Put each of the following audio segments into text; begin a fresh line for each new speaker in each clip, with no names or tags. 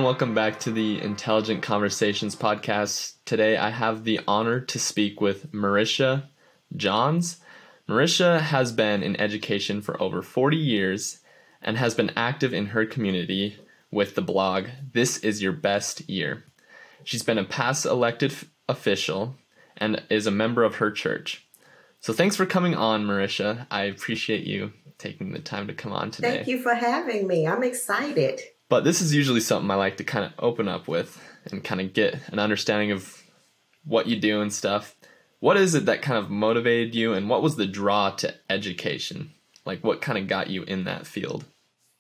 welcome back to the Intelligent Conversations podcast. Today I have the honor to speak with Maricia Johns. Maricia has been in education for over 40 years and has been active in her community with the blog, This Is Your Best Year. She's been a past elected official and is a member of her church. So thanks for coming on, Maricia. I appreciate you taking the time to come on today.
Thank you for having me. I'm excited.
But this is usually something I like to kind of open up with and kind of get an understanding of what you do and stuff. What is it that kind of motivated you, and what was the draw to education? Like, what kind of got you in that field?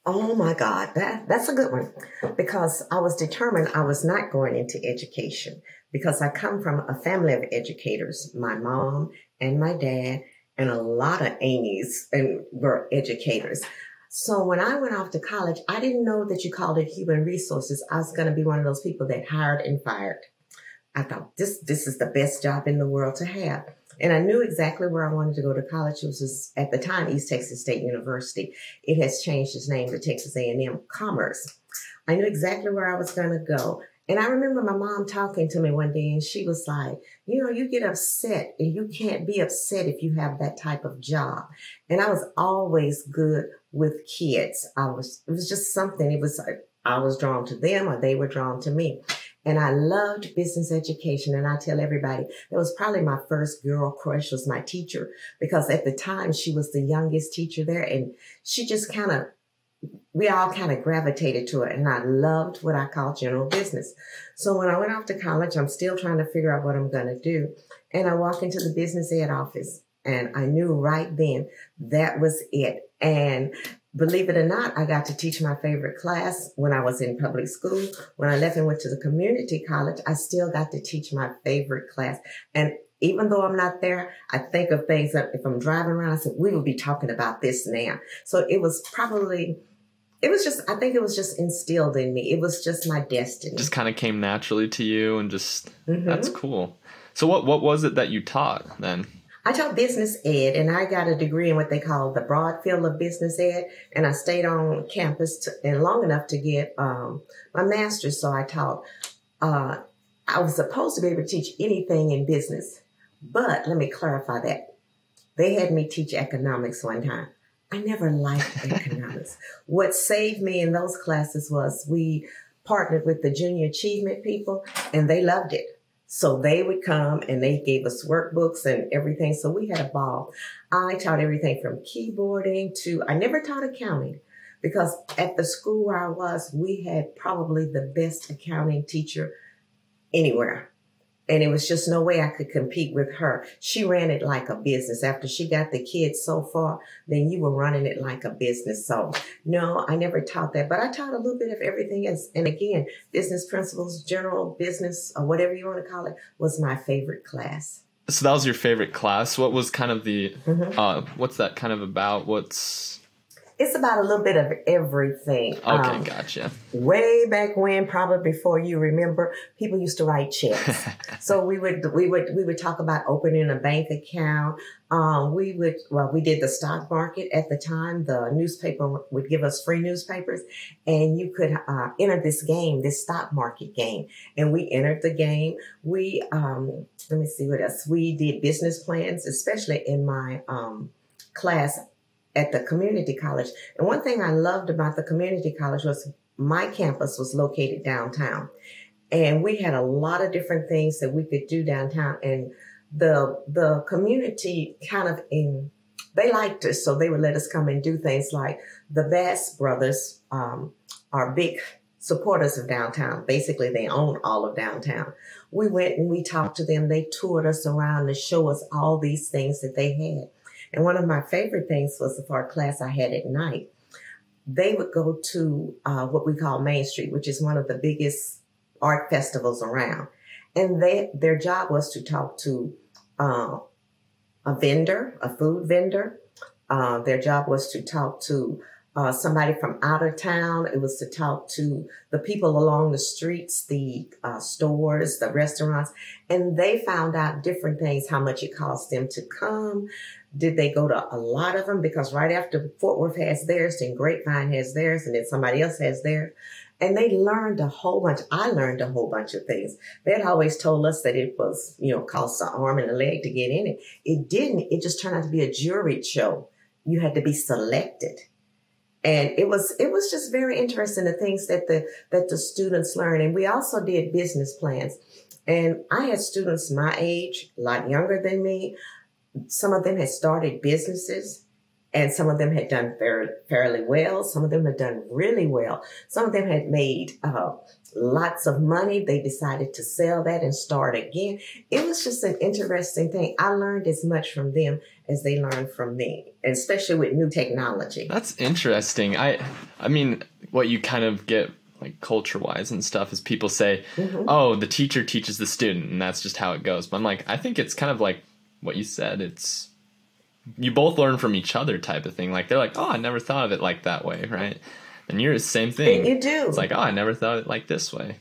Oh my God, that's a good one, because I was determined I was not going into education because I come from a family of educators. My mom and my dad and a lot of Amy's were educators. So when I went off to college, I didn't know that you called it human resources. I was going to be one of those people that hired and fired. I thought this is the best job in the world to have. And I knew exactly where I wanted to go to college. It was at the time, East Texas State University. It has changed its name to Texas A&M Commerce. I knew exactly where I was going to go. And I remember my mom talking to me one day, and she was like, you know, you get upset, and you can't be upset if you have that type of job. And I was always good with kids. It was just something. It was like I was drawn to them or they were drawn to me. And I loved business education. And I tell everybody, that was probably my first girl crush was my teacher, because at the time she was the youngest teacher there. And she just we all kind of gravitated to it. And I loved what I call general business. So when I went off to college, I'm still trying to figure out what I'm going to do. And I walked into the business ed office, and I knew right then that was it. And believe it or not, I got to teach my favorite class when I was in public school. When I left and went to the community college, I still got to teach my favorite class. And even though I'm not there, I think of things that if I'm driving around, I said, we will be talking about this now. So I think it was just instilled in me. It was just my destiny.
Just kind of came naturally to you, and just, That's cool. So what was it that you taught then?
I taught business ed, and I got a degree in what they call the broad field of business ed. And I stayed on campus long enough to get my master's. So I taught, I was supposed to be able to teach anything in business. But let me clarify that. They had me teach economics one time. I never liked economics. What saved me in those classes was we partnered with the junior achievement people, and they loved it. So they would come and they gave us workbooks and everything. So we had a ball. I taught everything from keyboarding to, I never taught accounting, because at the school where I was, we had probably the best accounting teacher anywhere. And it was just no way I could compete with her. She ran it like a business. After she got the kids so far, then you were running it like a business. So no, I never taught that, but I taught a little bit of everything else. And again, business principles, general business, or whatever you want to call it, was my favorite class.
So that was your favorite class. What was kind of the, what's that kind of about?
It's about a little bit of everything.
Okay, gotcha.
Way back when, probably before you remember, people used to write checks. So we would talk about opening a bank account. We did the stock market at the time. The newspaper would give us free newspapers, and you could enter this game, this stock market game. And we entered the game. We let me see what else. We did business plans, especially in my class at the community college. And one thing I loved about the community college was my campus was located downtown. And we had a lot of different things that we could do downtown. And the community they liked us, so they would let us come and do things like the Bass brothers are big supporters of downtown. Basically, they own all of downtown. We went and we talked to them. They toured us around to show us all these things that they had. And one of my favorite things was for a class I had at night. They would go to what we call Main Street, which is one of the biggest art festivals around. And their job was to talk to a food vendor. Their job was to talk to somebody from out of town. It was to talk to the people along the streets, the stores, the restaurants. And they found out different things, how much it cost them to come. Did they go to a lot of them? Because right after Fort Worth has theirs, then Grapevine has theirs, and then somebody else has theirs. And they learned a whole bunch. I learned a whole bunch of things. They had always told us that it was, cost an arm and a leg to get in it. It didn't. It just turned out to be a juried show. You had to be selected. And it was just very interesting, the things that the students learned. And we also did business plans. And I had students my age, a lot younger than me. Some of them had started businesses, and some of them had done fairly well. Some of them had done really well. Some of them had made lots of money. They decided to sell that and start again. It was just an interesting thing. I learned as much from them as they learned from me, and especially with new technology.
That's interesting. I mean, what you kind of get like culture-wise and stuff is people say, oh, the teacher teaches the student, and that's just how it goes. But I'm like, I think it's kind of like what you said. It's you both learn from each other type of thing. Like they're like, oh, I never thought of it like that way, right? And you're the same thing.
You do.
It's like, oh, I never thought of it like this way.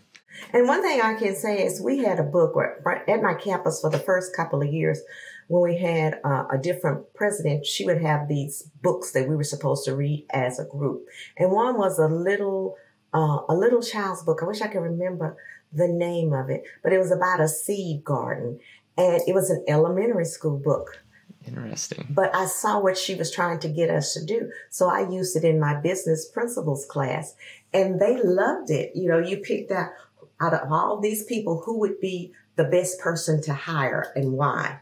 And one thing I can say is we had a book at my campus for the first couple of years. When we had a different president, she would have these books that we were supposed to read as a group. And one was a little child's book. I wish I could remember the name of it, but it was about a seed garden, and it was an elementary school book.
Interesting.
But I saw what she was trying to get us to do, so I used it in my business principles class, and they loved it. You picked out of all these people, who would be the best person to hire and why?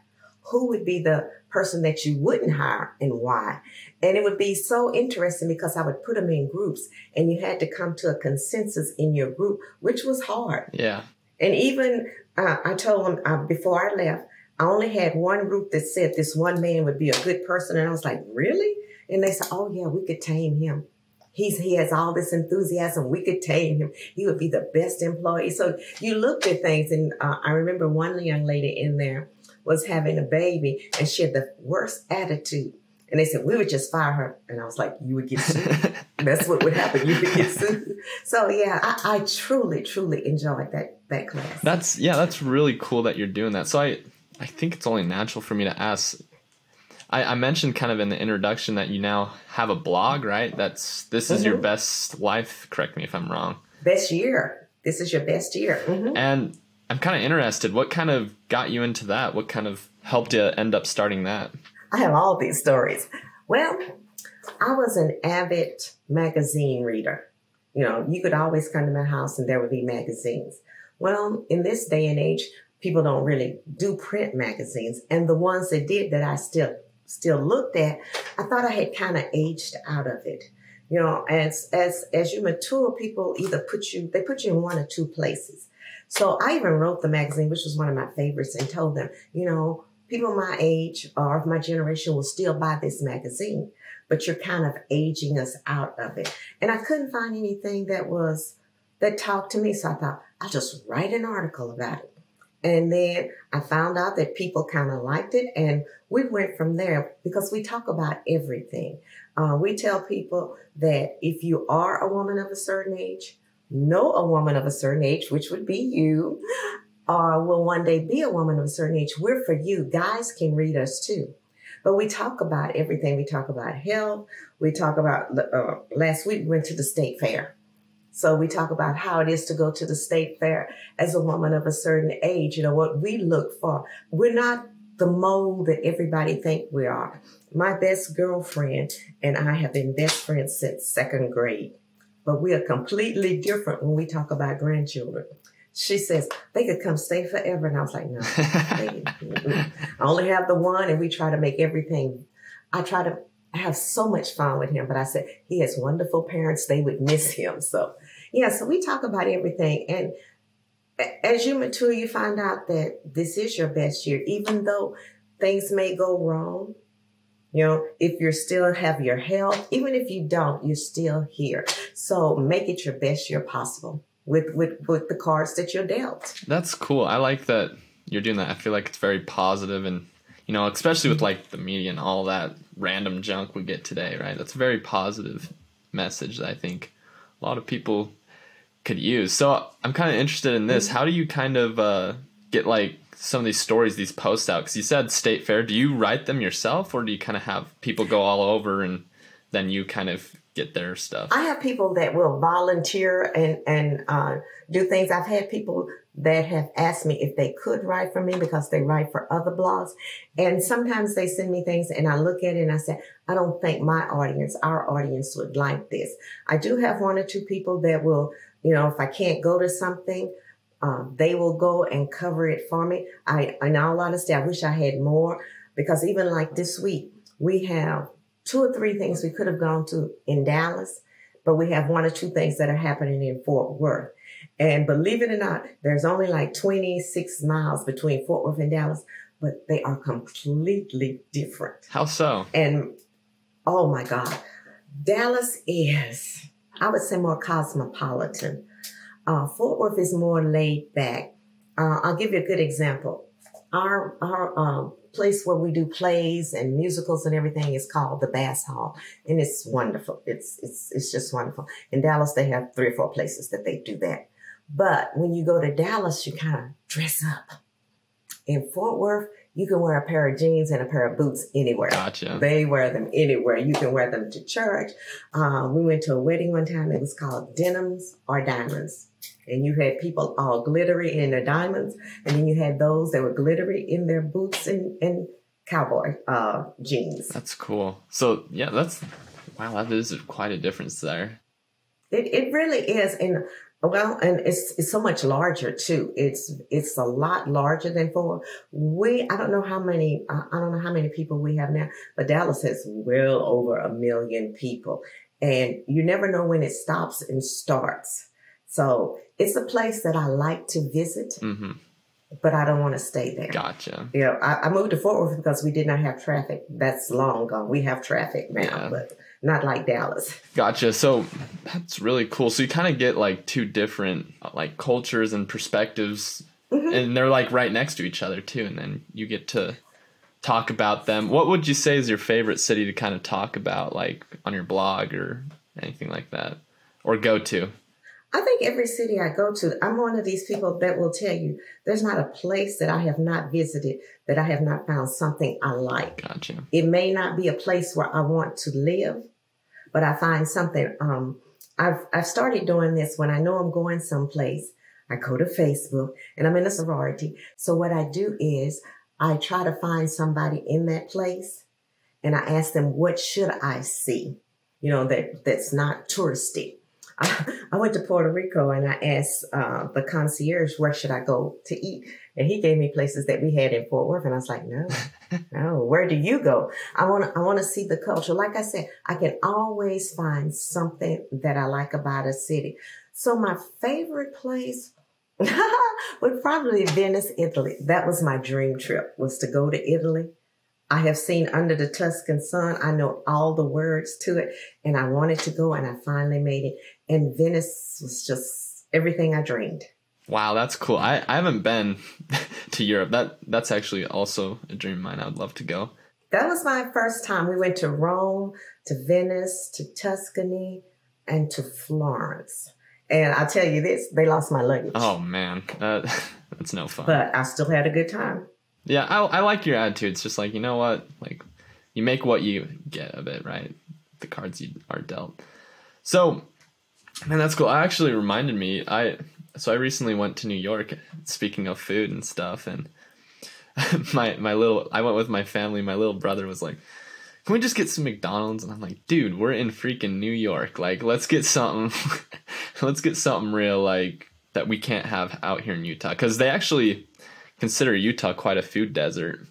Who would be the person that you wouldn't hire and why? And it would be so interesting because I would put them in groups, and you had to come to a consensus in your group, which was hard.
Yeah.
And even I told them before I left, I only had one group that said this one man would be a good person. And I was like, really? And they said, oh, yeah, we could tame him. He has all this enthusiasm. We could tame him. He would be the best employee. So you looked at things. And I remember one young lady in there was having a baby, and she had the worst attitude. And they said, we would just fire her. And I was like, you would get sued. That's what would happen. You would get sued. So, yeah, I truly, truly enjoyed that class.
That's really cool that you're doing that. So I think it's only natural for me to ask. I mentioned kind of in the introduction that you now have a blog, right? This is your best life. Correct me if I'm wrong.
Best year. This is your best year.
And I'm kind of interested. What kind of got you into that? What kind of helped you end up starting that?
I have all these stories. Well, I was an avid magazine reader. You could always come to my house and there would be magazines. Well, in this day and age, people don't really do print magazines. And the ones that did that I still looked at, I thought I had kind of aged out of it. As you mature, people either put you in one or two places. So I even wrote the magazine, which was one of my favorites, and told them, people my age or of my generation will still buy this magazine, but you're kind of aging us out of it. And I couldn't find anything that talked to me. So I thought, I'll just write an article about it. And then I found out that people kind of liked it, and we went from there because we talk about everything. We tell people that if you are a woman of a certain age, know a woman of a certain age, which would be you, or will one day be a woman of a certain age, we're for you. Guys can read us too. But we talk about everything. We talk about health. We talk about, last week we went to the state fair. So we talk about how it is to go to the state fair as a woman of a certain age, what we look for. We're not the mold that everybody think we are. My best girlfriend and I have been best friends since second grade, but we are completely different when we talk about grandchildren. She says, they could come stay forever. And I was like, no, I only have the one, and we try to make everything. I try to have so much fun with him, but I said, he has wonderful parents. They would miss him. So, yeah, so we talk about everything. And as you mature, you find out that this is your best year, even though things may go wrong. If you still have your health, even if you don't, you're still here. So make it your best year possible with the cards that you're dealt.
That's cool. I like that you're doing that. I feel like it's very positive, and especially with like the media and all that random junk we get today, right? That's a very positive message that I think a lot of people could use. So I'm kind of interested in this. How do you kind of get like some of these stories, these posts out? Because you said state fair. Do you write them yourself, or do you kind of have people go all over and then you kind of get their stuff?
I have people that will volunteer and do things. I've had people that have asked me if they could write for me because they write for other blogs. And sometimes they send me things and I look at it and I say, I don't think our audience would like this. I do have one or two people that will, if I can't go to something, they will go and cover it for me. In all honesty, I wish I had more, because even like this week, we have 2 or 3 things we could have gone to in Dallas, but we have 1 or 2 things that are happening in Fort Worth. And believe it or not, there's only like 26 miles between Fort Worth and Dallas, but they are completely different.
How so?
And oh my God, Dallas is, I would say, more cosmopolitan. Fort Worth is more laid back. I'll give you a good example. Our place where we do plays and musicals and everything is called the Bass Hall, and it's wonderful. It's just wonderful. In Dallas, they have 3 or 4 places that they do that. But when you go to Dallas, you kind of dress up. In Fort Worth, you can wear a pair of jeans and a pair of boots anywhere.
Gotcha.
They wear them anywhere. You can wear them to church. We went to a wedding one time. It was called Denims or Diamonds. And you had people all glittery in their diamonds. And then you had those that were glittery in their boots and cowboy jeans.
That's cool. So, yeah, that is quite a difference there.
It really is. And it's so much larger too. It's a lot larger than Fort Worth. I don't know how many people we have now, but Dallas has well over 1 million people, and you never know when it stops and starts. So it's a place that I like to visit, but I don't want to stay there.
Gotcha.
I moved to Fort Worth because we did not have traffic. That's long gone. We have traffic now, but not like Dallas.
Gotcha. So that's really cool. So you kind of get like 2 different like cultures and perspectives, and they're like right next to each other too. And then you get to talk about them. What would you say is your favorite city to kind of talk about, like on your blog or anything like that, or go to?
I think every city I go to, I'm one of these people that will tell you there's not a place that I have not visited that I have not found something I like.
Gotcha.
It may not be a place where I want to live, but I find something. I've started doing this when I know I'm going someplace. I go to Facebook, and I'm in a sorority. So what I do is I try to find somebody in that place, and I ask them, what should I see? That's not touristy. I went to Puerto Rico and I asked the concierge, where should I go to eat? And he gave me places that we had in Fort Worth. And I was like, no, where do you go? I want to see the culture. Like I said, I can always find something that I like about a city. So my favorite place would probably be Venice, Italy. That was my dream trip, was to go to Italy. I have seen Under the Tuscan Sun. I know all the words to it, and I wanted to go, and I finally made it. And Venice was just everything I dreamed.
Wow, that's cool. I haven't been to Europe. That's actually also a dream of mine. I would love to go.
That was my first time. We went to Rome, to Venice, to Tuscany, and to Florence. And I'll tell you this, they lost my luggage.
Oh, man. That's no fun.
But I still had a good time.
Yeah, I like your attitude. It's just like, you know what? Like, you make what you get of it, right? The cards you are dealt. So, man, that's cool. It actually reminded me, I recently went to New York, speaking of food and stuff, and I went with my family. My little brother was like, can we just get some McDonald's? And I'm like, dude, we're in freaking New York. Like, let's get something real, like, that we can't have out here in Utah. Because they actually consider Utah quite a food desert.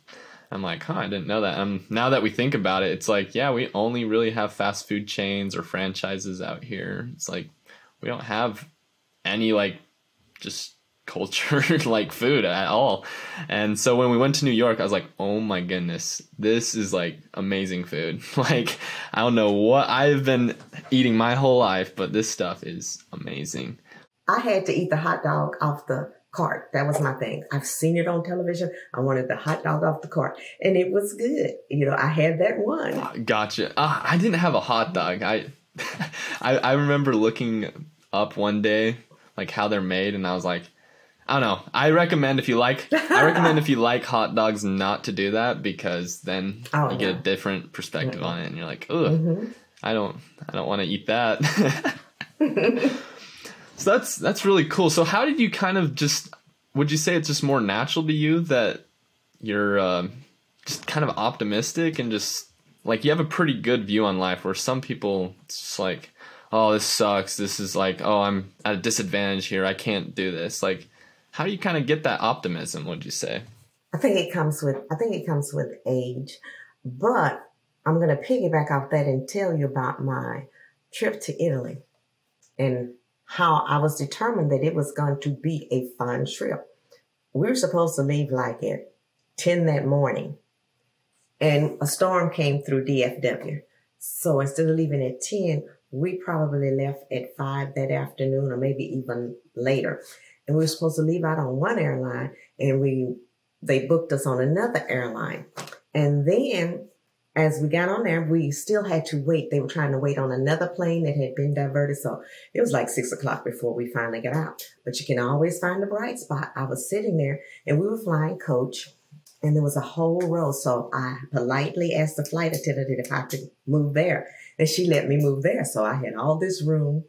I'm like, I didn't know that. Now that we think about it, it's like, yeah, we only really have fast food chains or franchises out here. It's like, we don't have any, like, just culture like food at all. And so when we went to New York, I was like, oh my goodness, this is like amazing food. Like, I don't know what I've been eating my whole life, but this stuff is amazing.
I had to eat the hot dog off the cart. That was my thing. I've seen it on television. I wanted the hot dog off the cart, and it was good. I had that one.
Gotcha. I didn't have a hot dog. I remember looking up one day like how they're made, and I was like, I don't know. I recommend if you like hot dogs not to do that, because then you get a different perspective on it, and you're like, ugh. I don't want to eat that. So that's really cool. So how did you kind of would you say it's just more natural to you that you're just kind of optimistic and just like you have a pretty good view on life, where some people it's just like, oh, this sucks. This is like, oh, I'm at a disadvantage here. I can't do this. Like, how do you kind of get that optimism, would you say?
I think it comes with age, but I'm going to piggyback off that and tell you about my trip to Italy and how I was determined that it was going to be a fun trip. We were supposed to leave like at 10 that morning, and a storm came through DFW. So instead of leaving at 10, we probably left at 5 that afternoon, or maybe even later. And we were supposed to leave out on one airline, and they booked us on another airline. And then as we got on there, we still had to wait. They were trying to wait on another plane that had been diverted. So it was like 6 o'clock before we finally got out. But you can always find a bright spot. I was sitting there, and we were flying coach, and there was a whole row. So I politely asked the flight attendant if I could move there, and she let me move there. So I had all this room,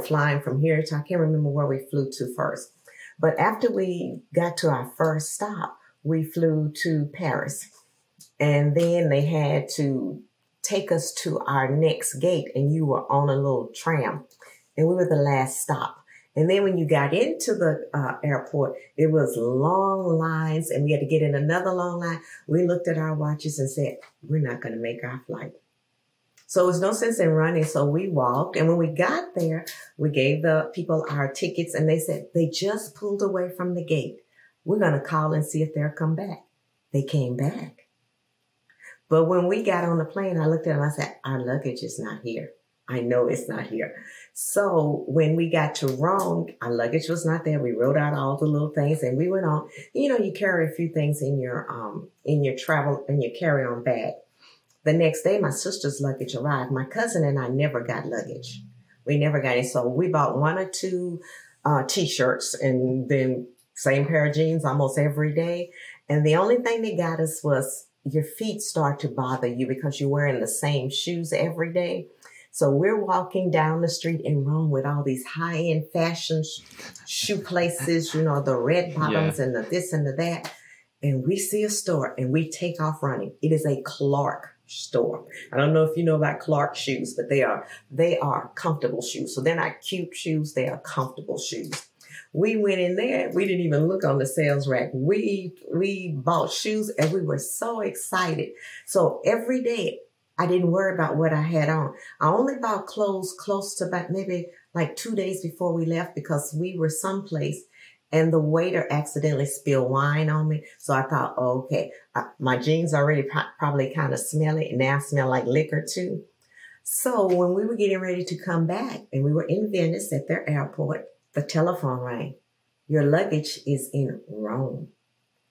flying from here to, I can't remember where we flew to first. But after we got to our first stop, we flew to Paris. And then they had to take us to our next gate, and you were on a little tram, and we were the last stop. And then when you got into the airport, it was long lines, and we had to get in another long line. We looked at our watches and said, we're not going to make our flight. So it was no sense in running. So we walked. And when we got there, we gave the people our tickets, and they said, they just pulled away from the gate. We're going to call and see if they'll come back. They came back. But when we got on the plane, I looked at them, I said, our luggage is not here. I know it's not here. So when we got to Rome, our luggage was not there. We wrote out all the little things, and we went on. You carry a few things in your travel, in your carry-on bag. The next day, my sister's luggage arrived. My cousin and I never got luggage. We never got it. So we bought 1 or 2 T-shirts, and then same pair of jeans almost every day. And the only thing they got us was your feet start to bother you because you're wearing the same shoes every day. So we're walking down the street in Rome with all these high-end fashion shoe places, the red bottoms and the this and the that. And we see a store, and we take off running. It is a Clark store. I don't know if you know about Clark shoes, but they are comfortable shoes. So they're not cute shoes. They are comfortable shoes. We went in there. We didn't even look on the sales rack. We bought shoes, and we were so excited. So every day, I didn't worry about what I had on. I only bought clothes close to about maybe like 2 days before we left, because we were someplace, and the waiter accidentally spilled wine on me. So I thought, oh, okay, my jeans already probably kind of smelly, and now smell like liquor too. So when we were getting ready to come back, and we were in Venice at their airport, the telephone rang. Your luggage is in Rome.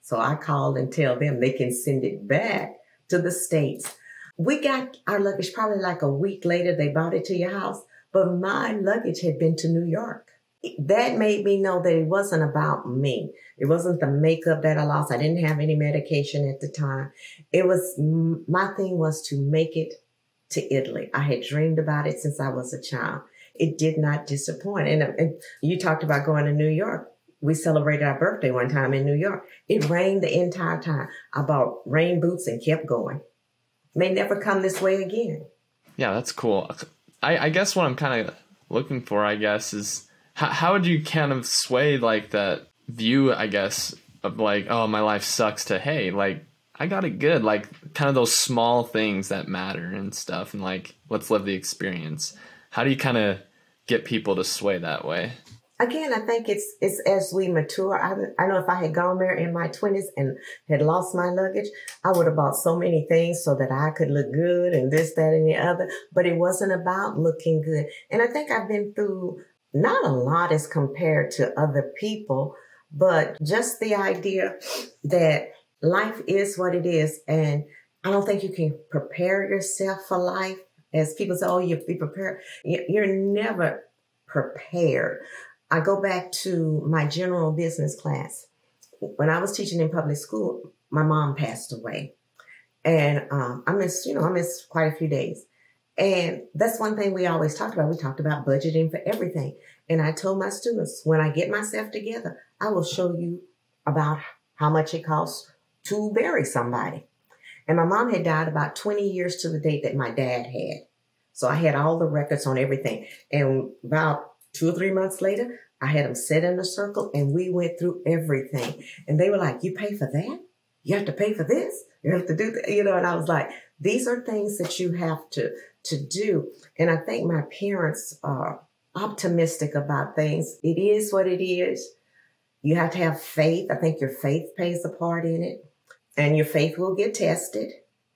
So I called and tell them they can send it back to the States. We got our luggage probably like a week later. They brought it to your house. But my luggage had been to New York. That made me know that it wasn't about me. It wasn't the makeup that I lost. I didn't have any medication at the time. My thing was to make it to Italy. I had dreamed about it since I was a child. It did not disappoint. And you talked about going to New York. We celebrated our birthday one time in New York. It rained the entire time. I bought rain boots and kept going. May never come this way again.
Yeah, that's cool. I guess what I'm kind of looking for, is how would you kind of sway like that view, of like, oh, my life sucks, to, hey, like, I got it good. Like, kind of those small things that matter and stuff, and like, let's live the experience. How do you kind of get people to sway that way?
Again, I think it's as we mature. I know if I had gone there in my 20s and had lost my luggage, I would have bought so many things so that I could look good and this, that, and the other. But it wasn't about looking good. And I think I've been through not a lot as compared to other people, but just the idea that life is what it is. And I don't think you can prepare yourself for life. As people say, oh, you be prepared. You're never prepared. I go back to my general business class. When I was teaching in public school, my mom passed away. And I missed quite a few days. And that's one thing we always talked about. We talked about budgeting for everything. And I told my students, when I get myself together, I will show you about how much it costs to bury somebody. And my mom had died about 20 years to the date that my dad had. So I had all the records on everything. And about 2 or 3 months later, I had them sit in a circle and we went through everything. And they were like, you pay for that? You have to pay for this? You have to do that? You know, and I was like, these are things that you have to do. And I think my parents are optimistic about things. It is what it is. You have to have faith. I think your faith plays a part in it. And your faith will get tested.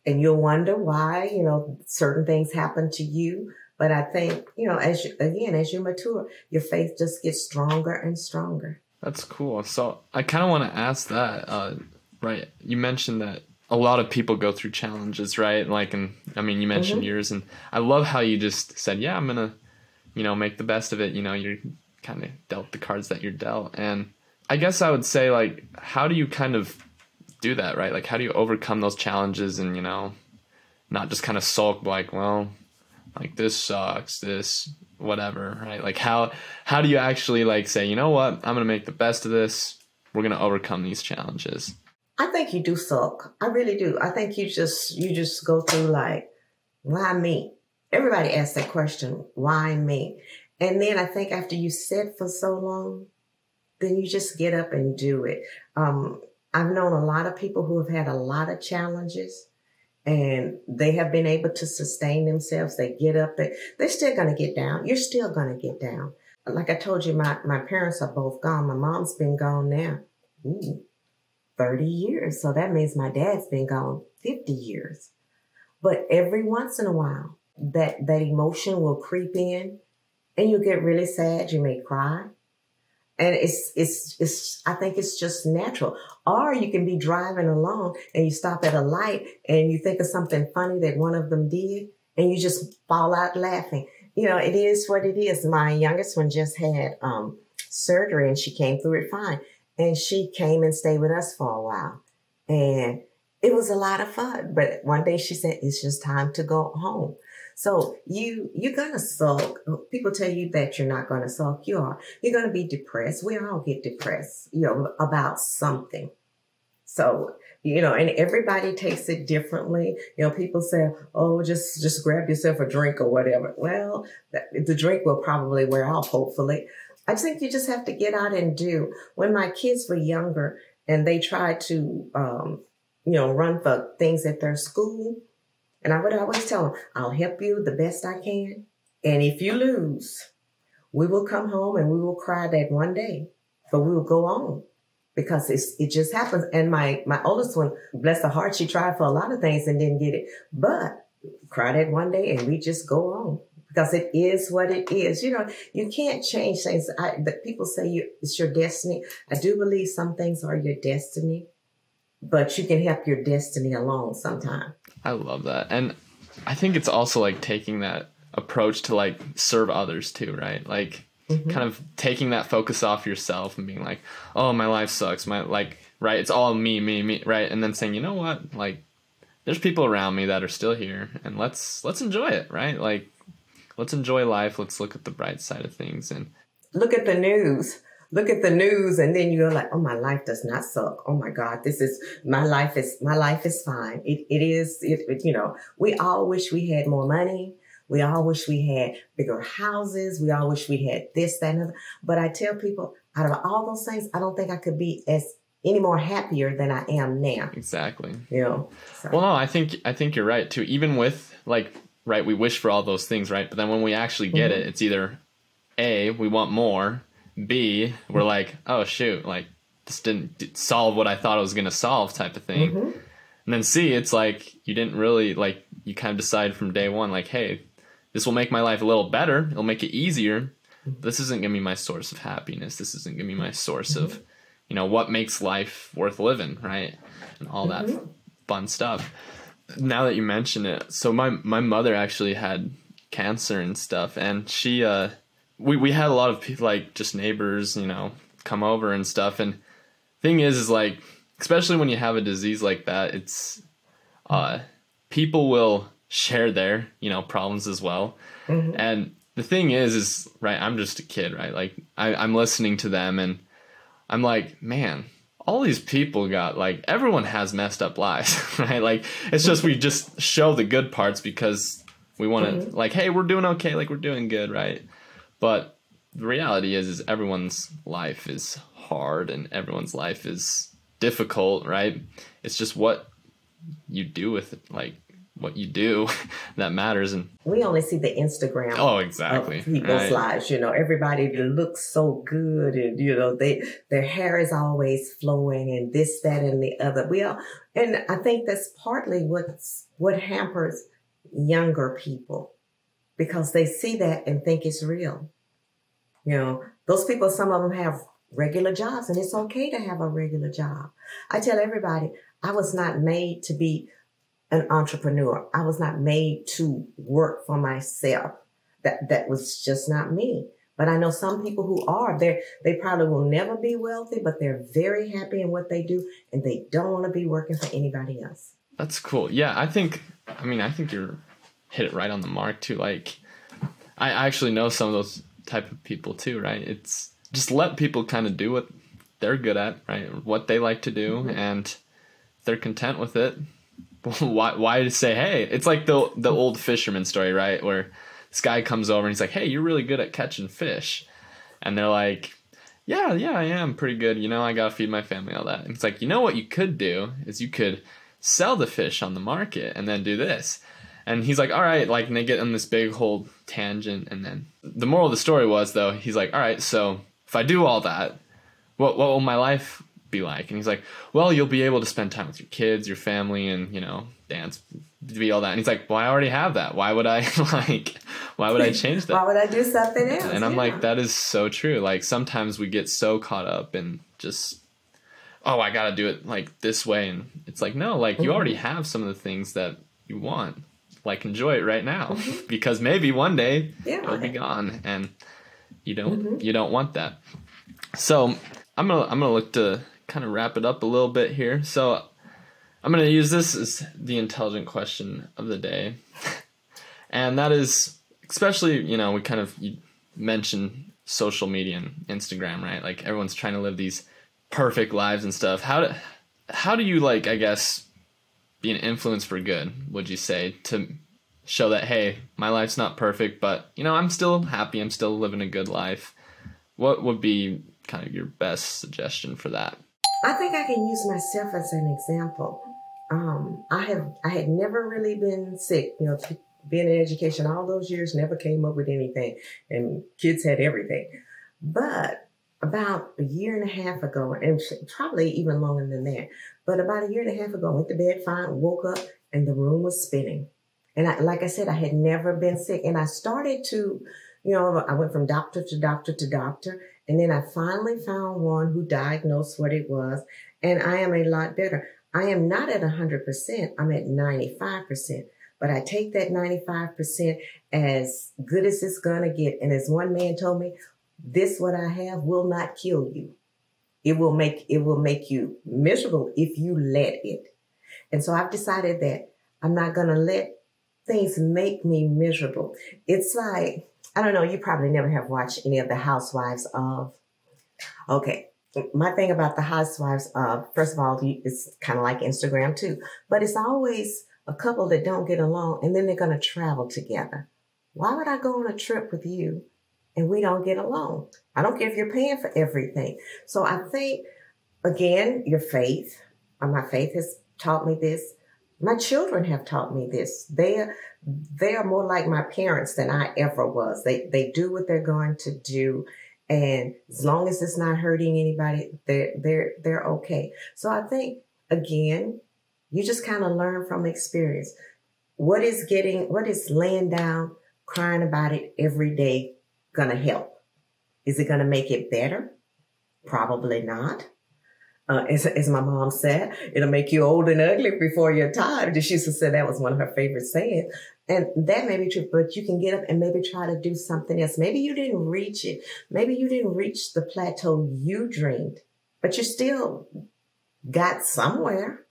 And you'll wonder why, you know, certain things happen to you. But I think, you know, as you mature, your faith just gets stronger and stronger.
That's cool. So I kind of want to ask that, right? You mentioned that a lot of people go through challenges, right? Like, and I mean, you mentioned yours, and I love how you just said, yeah, I'm going to, you know, make the best of it. You know, you're kind of dealt the cards that you're dealt. And I guess I would say, like, how do you kind of do that, right? Like, how do you overcome those challenges and, you know, not just kind of sulk like, well, like, this sucks, this whatever, right? Like, how do you actually, like, say, you know what, I'm gonna make the best of this, we're gonna overcome these challenges?
I think you do sulk. I really do. I think you just go through like, why me? Everybody asks that question, why me? And then I think after you sit for so long, then you just get up and do it. I've known a lot of people who have had a lot of challenges and they have been able to sustain themselves. They get up, they're still going to get down. You're still going to get down. Like I told you, my parents are both gone. My mom's been gone now 30 years. So that means my dad's been gone 50 years. But every once in a while, that emotion will creep in and you'll get really sad. You may cry. And it's I think it's just natural. Or you can be driving along and you stop at a light and you think of something funny that one of them did and you just fall out laughing. You know, it is what it is. My youngest one just had surgery and she came through it fine. And she came and stayed with us for a while. And it was a lot of fun. But one day she said, it's just time to go home. So you're going to sulk. People tell you that you're not going to sulk. You are. You're going to be depressed. We all get depressed, you know, about something. So, you know, and everybody takes it differently. You know, people say, oh, just grab yourself a drink or whatever. Well, the drink will probably wear off, hopefully. I think you just have to get out and do. When my kids were younger and they tried to, you know, run for things at their school, and I would always tell them, I'll help you the best I can. And if you lose, we will come home and we will cry that one day, but we will go on because it just happens. And my oldest one, bless her heart, she tried for a lot of things and didn't get it, but cry that one day and we just go on because it is what it is. You know, you can't change things. People say it's your destiny. I do believe some things are your destiny, but you can help your destiny along sometime.
I love that. And I think it's also like taking that approach to like serve others too, right? Like kind of taking that focus off yourself and being like, oh, my life sucks. Right. It's all me, right? And then saying, you know what? Like, there's people around me that are still here and let's enjoy it, right? Like, let's enjoy life. Let's look at the bright side of things and
look at the news. Look at the news and then you're like, oh, my life does not suck. Oh my God, my life is fine. It is, you know, we all wish we had more money. We all wish we had bigger houses. We all wish we had this, that, and other. But I tell people, out of all those things, I don't think I could be any more happier than I am now.
Exactly.
You know. So.
Well, no, I think you're right too. Even with like, right, we wish for all those things, right? But then when we actually get it, it's either A, we want more. B, we're like, oh shoot, like this didn't solve what I thought it was going to solve type of thing. And then C, it's like you didn't really, like, you kind of decide from day one, like, hey, this will make my life a little better. It'll make it easier. This isn't going to be my source of happiness. This isn't going to be my source of, you know, what makes life worth living, right? And all that fun stuff. Now that you mention it, so my mother actually had cancer and stuff, and she, we had a lot of people, like just neighbors, you know, come over and stuff. And thing is like, especially when you have a disease like that, it's, people will share their, problems as well.
Mm-hmm.
And the thing is, right, I'm just a kid, right? Like I'm listening to them and I'm like, man, all these people got, like, everyone has messed up lives, right? Like, it's just, we just show the good parts because we want to,
Mm-hmm.
like, hey, we're doing okay, like, we're doing good, right? But the reality is everyone's life is hard and everyone's life is difficult, right? It's just what you do with it, like, what you do that matters. And
we only see the Instagram
exactly,
of people's
right?
lives. Everybody looks so good, and their hair is always flowing, and this, that, and the other. And I think that's partly what hampers younger people, because they see that and think it's real. Those people, some of them have regular jobs, and it's okay to have a regular job. I tell everybody, I was not made to be an entrepreneur. I was not made to work for myself. That was just not me. But I know some people who are. They probably will never be wealthy, but they're very happy in what they do, and they don't want to be working for anybody else.
That's cool. Yeah, I think you're hit it right on the mark too. Like, I actually know some of those type of people too, right? It's just let people kind of do what they're good at, right? What they like to do, mm-hmm. and if they're content with it. Why say, hey, it's like the old fisherman story, right? Where this guy comes over and he's like, hey, you're really good at catching fish. And they're like, yeah, I am pretty good. I got to feed my family, all that. And it's like, what you could do is you could sell the fish on the market and then do this. And he's like, all right, like, and they get on this big whole tangent. And then the moral of the story was, though, he's like, all right, so if I do all that, what will my life be like? And he's like, well, you'll be able to spend time with your kids, your family, and dance, be all that. And he's like, well, I already have that. Why would I why would I change that?
Why would I do something else?
And I'm like, that is so true. Like, sometimes we get so caught up in just, oh, I gotta do it like this way. And it's like, no, like, you already have some of the things that you want. Like, enjoy it right now, because maybe one day it'll be gone, and you don't want that. So I'm gonna look to kind of wrap it up a little bit here. So I'm going to use this as the intelligent question of the day. And that is, especially, we kind of, you mentioned social media and Instagram, right? Like, everyone's trying to live these perfect lives and stuff. How do you, like, I guess, be an influence for good, would you say, to show that, hey, my life's not perfect, but, I'm still happy, I'm still living a good life? What would be kind of your best suggestion for that?
I think I can use myself as an example. I had never really been sick, being in education all those years, never came up with anything, and kids had everything. But about a year and a half ago, and probably even longer than that, but about a year and a half ago, I went to bed fine, woke up, and the room was spinning. And like I said, I had never been sick, and I started to, I went from doctor to doctor to doctor. And then I finally found one who diagnosed what it was, and I am a lot better. I am not at 100%, I'm at 95%, but I take that 95% as good as it's gonna get. And as one man told me, this what I have will not kill you. It will make you miserable if you let it. And so I've decided that I'm not gonna let things make me miserable. It's like, I don't know, you probably never have watched any of the Housewives of. Okay, my thing about the Housewives of, first of all, it's kind of like Instagram too, but it's always a couple that don't get along, and then they're going to travel together. Why would I go on a trip with you and we don't get along? I don't care if you're paying for everything. So I think, again, your faith, my faith has taught me this. My children have taught me this. They are more like my parents than I ever was. They do what they're going to do, and as long as it's not hurting anybody, they're okay. So I think, again, you just kind of learn from experience. What is laying down, crying about it every day gonna help? Is it gonna make it better? Probably not. As my mom said, it'll make you old and ugly before your time. She used to say that was one of her favorite sayings. And that may be true, but you can get up and maybe try to do something else. Maybe you didn't reach it. Maybe you didn't reach the plateau you dreamed, but you still got somewhere.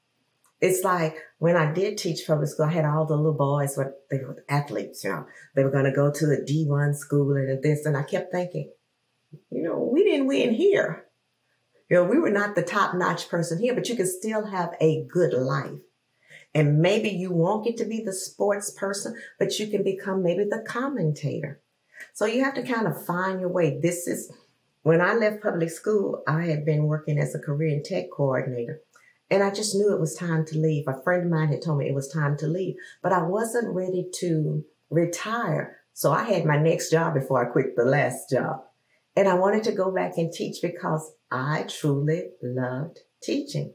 It's like when I did teach public school, I had all the little boys, they were athletes, They were going to go to the D1 school and this. And I kept thinking, we didn't win here. We were not the top-notch person here, but you can still have a good life. And maybe you won't get to be the sports person, but you can become maybe the commentator. So you have to kind of find your way. When I left public school, I had been working as a career and tech coordinator. And I just knew it was time to leave. A friend of mine had told me it was time to leave, but I wasn't ready to retire. So I had my next job before I quit the last job. And I wanted to go back and teach because I truly loved teaching.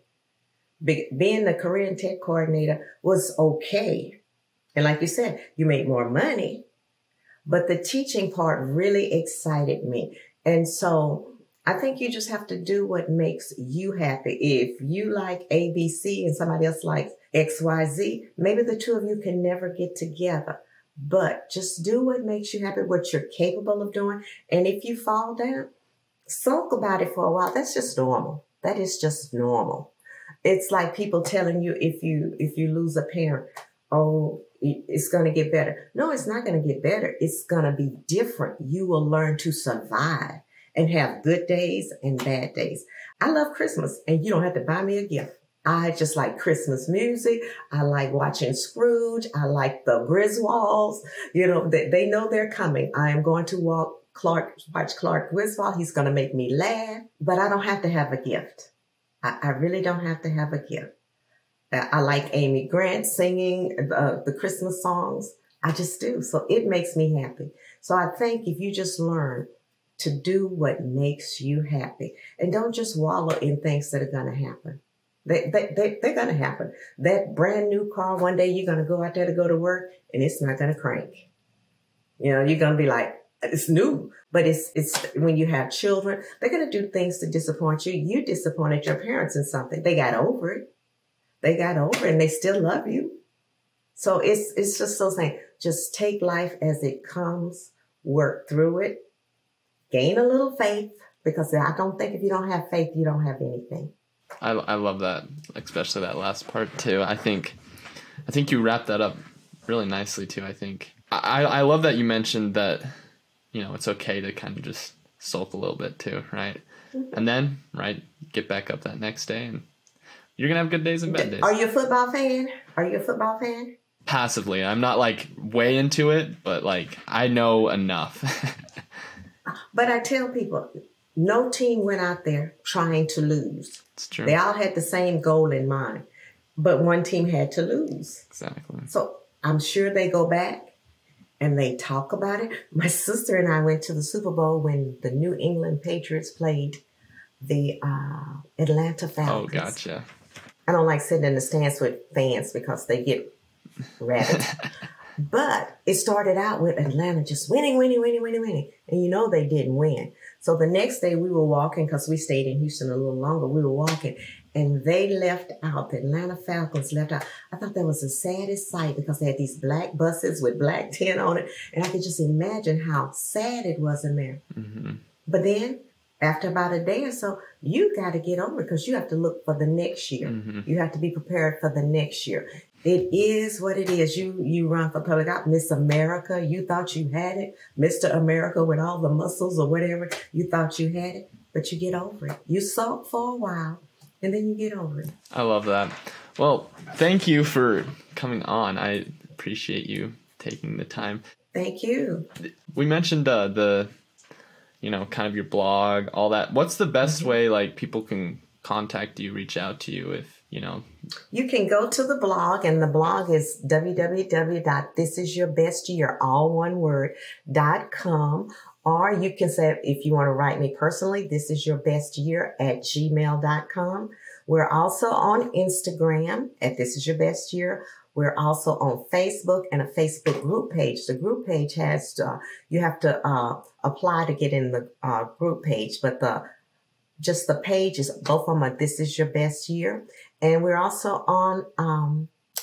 Being the career and tech coordinator was okay. And like you said, you make more money, but the teaching part really excited me. And so I think you just have to do what makes you happy. If you like ABC and somebody else likes XYZ, maybe the two of you can never get together. But just do what makes you happy, what you're capable of doing. And if you fall down, sulk about it for a while. That's just normal. That is just normal. It's like people telling you if you lose a parent, oh, it's going to get better. No, it's not going to get better. It's going to be different. You will learn to survive and have good days and bad days. I love Christmas, and you don't have to buy me a gift. I just like Christmas music. I like watching Scrooge. I like the Griswolds. They know they're coming. I am going to watch Clark Griswold. He's going to make me laugh, but I don't have to have a gift. I really don't have to have a gift. I like Amy Grant singing the Christmas songs. I just do. So it makes me happy. So I think if you just learn to do what makes you happy and don't just wallow in things that are going to happen. They're going to happen. That brand new car, one day you're going to go out there to go to work and it's not going to crank. You're going to be like, it's new. But it's when you have children, they're going to do things to disappoint you. You disappointed your parents in something. They got over it. And they still love you. So it's just so saying, just take life as it comes, work through it, gain a little faith, because I don't think if you don't have faith, you don't have anything.
I love that, especially that last part too. I think you wrapped that up really nicely too. I think I love that you mentioned that, it's okay to kind of just sulk a little bit too, right? Mm-hmm. And then, right, get back up that next day and you're going to have good days and bad days.
Are you a football fan?
Passively. I'm not way into it, but I know enough.
But I tell people, no team went out there trying to lose.
It's true.
They all had the same goal in mind, but one team had to lose.
Exactly.
So I'm sure they go back and they talk about it. My sister and I went to the Super Bowl when the New England Patriots played the Atlanta Falcons.
Oh, gotcha.
I don't like sitting in the stands with fans because they get rabid. But it started out with Atlanta just winning. And they didn't win. So the next day we were walking, because we stayed in Houston a little longer, we were walking, and they left out, the Atlanta Falcons left out. I thought that was the saddest sight because they had these black buses with black tint on it, and I could just imagine how sad it was in there. Mm-hmm. But then, after about a day or so, you got to get over it because you have to look for the next year. Mm-hmm. You have to be prepared for the next year. It is what it is. You run for public office. Miss America, you thought you had it. Mr. America with all the muscles or whatever, you thought you had it, but you get over it. You sulk for a while, and then you get over it.
I love that. Well, thank you for coming on. I appreciate you taking the time.
Thank you.
We mentioned the kind of your blog, all that. What's the best way people can contact you, reach out to you if,
You can go to the blog, and the blog is www.thisisyourbestyear, all one word, .com. Or you can say, if you want to write me personally, thisisyourbestyear@gmail.com. We're also on Instagram at thisisyourbestyear. We're also on Facebook and a Facebook group page. The group page has, you have to apply to get in the group page, but just the page is both of them. This is your best year. And we're also on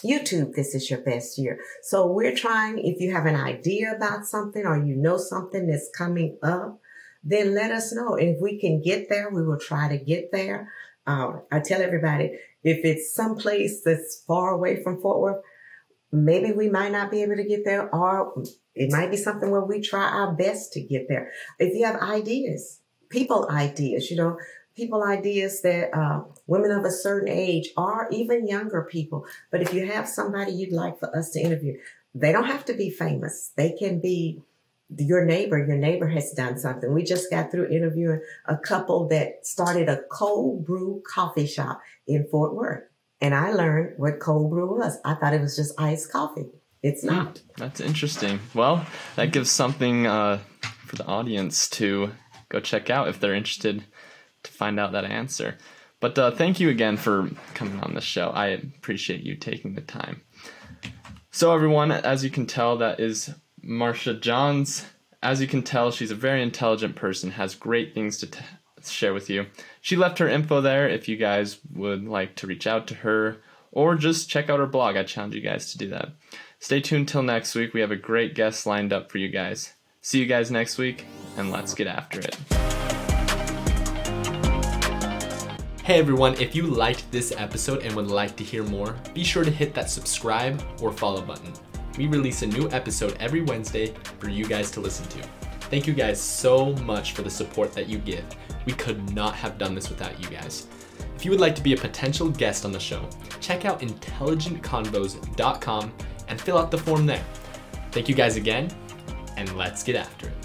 YouTube, This Is Your Best Year. So we're trying, if you have an idea about something or something that's coming up, then let us know. And if we can get there, we will try to get there. I tell everybody, If it's someplace that's far away from Fort Worth, maybe we might not be able to get there, or it might be something where we try our best to get there. If you have ideas, people ideas that women of a certain age or even younger people, but if you have somebody you'd like for us to interview, they don't have to be famous. They can be your neighbor. Your neighbor has done something. We just got through interviewing a couple that started a cold brew coffee shop in Fort Worth. And I learned what cold brew was. I thought it was just iced coffee. It's not.
That's interesting. Well, that gives something for the audience to go check out if they're interested to find out that answer. But thank you again for coming on the show. I appreciate you taking the time. So everyone, as you can tell, that is Maricia Johns. As you can tell, she's a very intelligent person, has great things to share with you. She left her info there if you guys would like to reach out to her or just check out her blog. I challenge you guys to do that. Stay tuned till next week. We have a great guest lined up for you guys. See you guys next week, and let's get after it. Hey everyone, if you liked this episode and would like to hear more, be sure to hit that subscribe or follow button. We release a new episode every Wednesday for you guys to listen to. Thank you guys so much for the support that you give. We could not have done this without you guys. If you would like to be a potential guest on the show, check out intelligentconvos.com and fill out the form there. Thank you guys again, and let's get after it.